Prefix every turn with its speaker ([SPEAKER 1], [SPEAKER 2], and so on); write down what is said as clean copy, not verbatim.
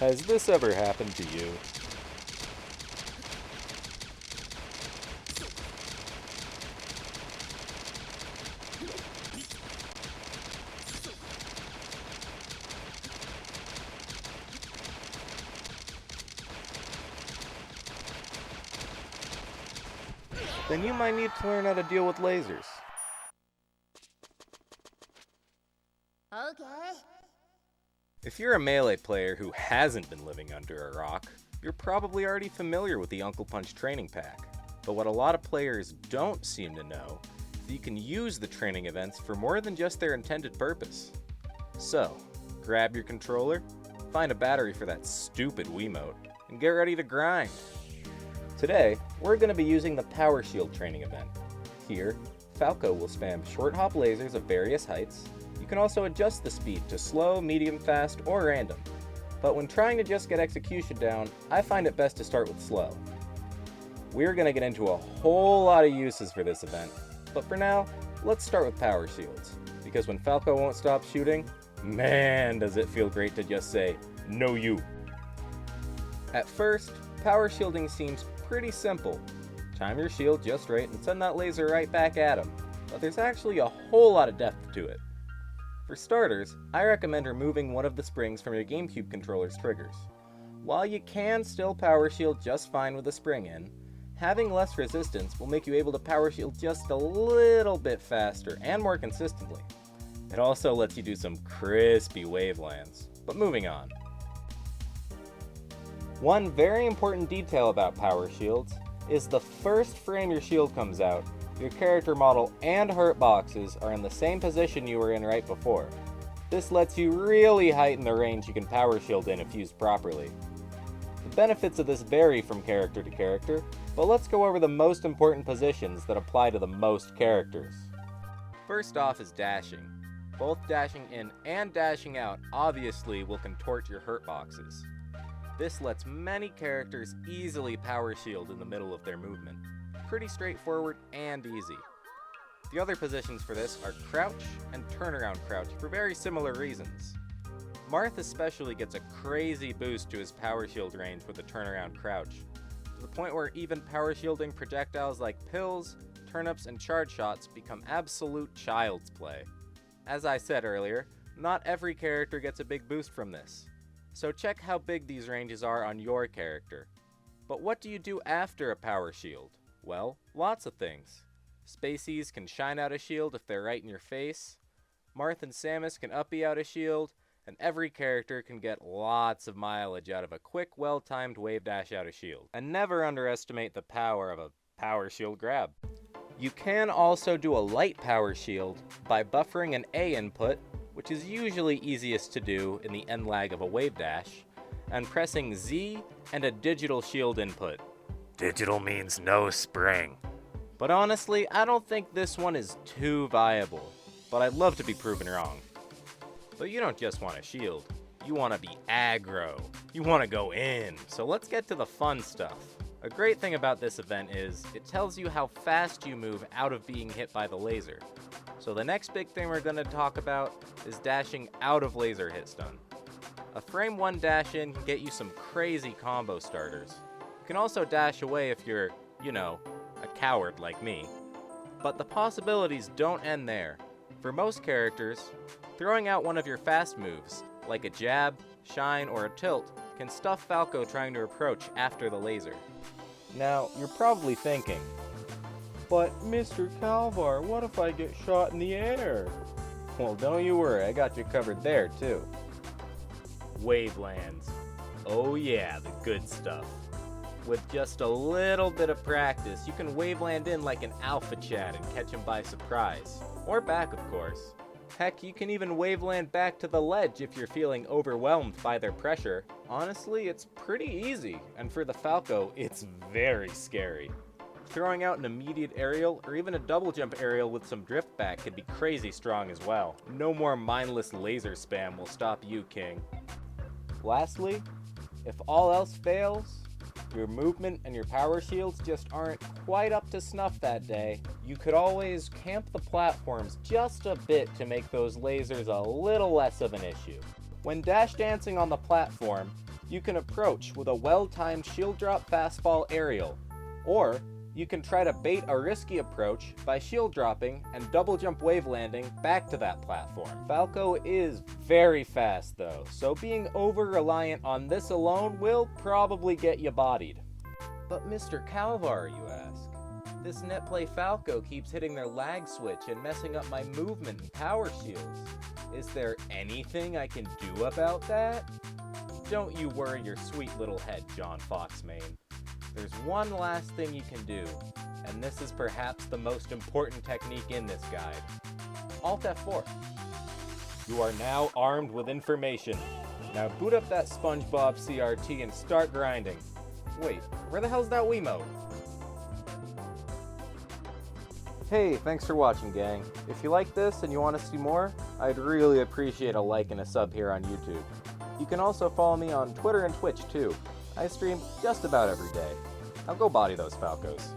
[SPEAKER 1] Has this ever happened to you? Then you might need to learn how to deal with lasers.
[SPEAKER 2] Okay.
[SPEAKER 1] If you're a Melee player who hasn't been living under a rock, you're probably already familiar with the Uncle Punch training pack. But what a lot of players don't seem to know is that you can use the training events for more than just their intended purpose. So, grab your controller, find a battery for that stupid Wiimote, and get ready to grind. Today, we're going to be using the Powershield training event. Here, Falco will spam short hop lasers of various heights. You can also adjust the speed to slow, medium, fast, or random. But when trying to just get execution down, I find it best to start with slow. We're going to get into a whole lot of uses for this event, but for now, let's start with Powershields, because when Falco won't stop shooting, man does it feel great to just say, "No you." At first, power shielding seems pretty simple. Time your shield just right and send that laser right back at him, but there's actually a whole lot of depth to it. For starters, I recommend removing one of the springs from your GameCube controller's triggers. While you can still power shield just fine with a spring in, having less resistance will make you able to power shield just a little bit faster and more consistently. It also lets you do some crispy wavelands. But moving on. One very important detail about power shields is the first frame your shield comes out, your character model and hurt boxes are in the same position you were in right before. This lets you really heighten the range you can power shield in if used properly. The benefits of this vary from character to character, but let's go over the most important positions that apply to the most characters. First off is dashing. Both dashing in and dashing out obviously will contort your hurt boxes. This lets many characters easily power shield in the middle of their movement. Pretty straightforward and easy. The other positions for this are crouch and turnaround crouch for very similar reasons. Marth especially gets a crazy boost to his power shield range with the turnaround crouch, to the point where even power shielding projectiles like pills, turnips, and charge shots become absolute child's play. As I said earlier, not every character gets a big boost from this, so check how big these ranges are on your character. But what do you do after a power shield? Well, lots of things. Spaceys can shine out a shield if they're right in your face, Marth and Samus can uppy out a shield, and every character can get lots of mileage out of a quick, well-timed wave dash out a shield. And never underestimate the power of a power shield grab. You can also do a light power shield by buffering an A input, which is usually easiest to do in the end lag of a wave dash, and pressing Z and a digital shield input. Digital means no spring. But honestly, I don't think this one is too viable, but I'd love to be proven wrong. But you don't just want a shield, you want to be aggro. You want to go in. So let's get to the fun stuff. A great thing about this event is it tells you how fast you move out of being hit by the laser. So the next big thing we're going to talk about is dashing out of laser hit stun. A frame 1 dash in can get you some crazy combo starters. You can also dash away if you're, a coward like me. But the possibilities don't end there. For most characters, throwing out one of your fast moves, like a jab, shine, or a tilt, can stuff Falco trying to approach after the laser. Now, you're probably thinking, but Mr. Kalvar, what if I get shot in the air? Well, don't you worry, I got you covered there too. Wavelands. Oh yeah, the good stuff. With just a little bit of practice, you can waveland in like an alpha Chad and catch him by surprise. Or back, of course. Heck, you can even waveland back to the ledge if you're feeling overwhelmed by their pressure. Honestly, it's pretty easy, and for the Falco, it's very scary. Throwing out an immediate aerial or even a double jump aerial with some drift back could be crazy strong as well. No more mindless laser spam will stop you, King. Lastly, if all else fails, your movement and your power shields just aren't quite up to snuff that day, you could always camp the platforms just a bit to make those lasers a little less of an issue. When dash dancing on the platform, You can approach with a well-timed shield drop fastball aerial, or you can try to bait a risky approach by shield dropping and double jump wave landing back to that platform. Falco is very fast though, so being over-reliant on this alone will probably get you bodied. But Mr. Kalvar, you ask? This netplay Falco keeps hitting their lag switch and messing up my movement and power shields. Is there anything I can do about that? Don't you worry your sweet little head, John Foxmane. There's one last thing you can do, and this is perhaps the most important technique in this guide. Alt F4. You are now armed with information. Now boot up that SpongeBob CRT and start grinding. Wait, where the hell's that Wiimote? Hey, thanks for watching, gang. If you like this and you want to see more, I'd really appreciate a like and a sub here on YouTube. You can also follow me on Twitter and Twitch too. I stream just about every day. Now go body those Falcos.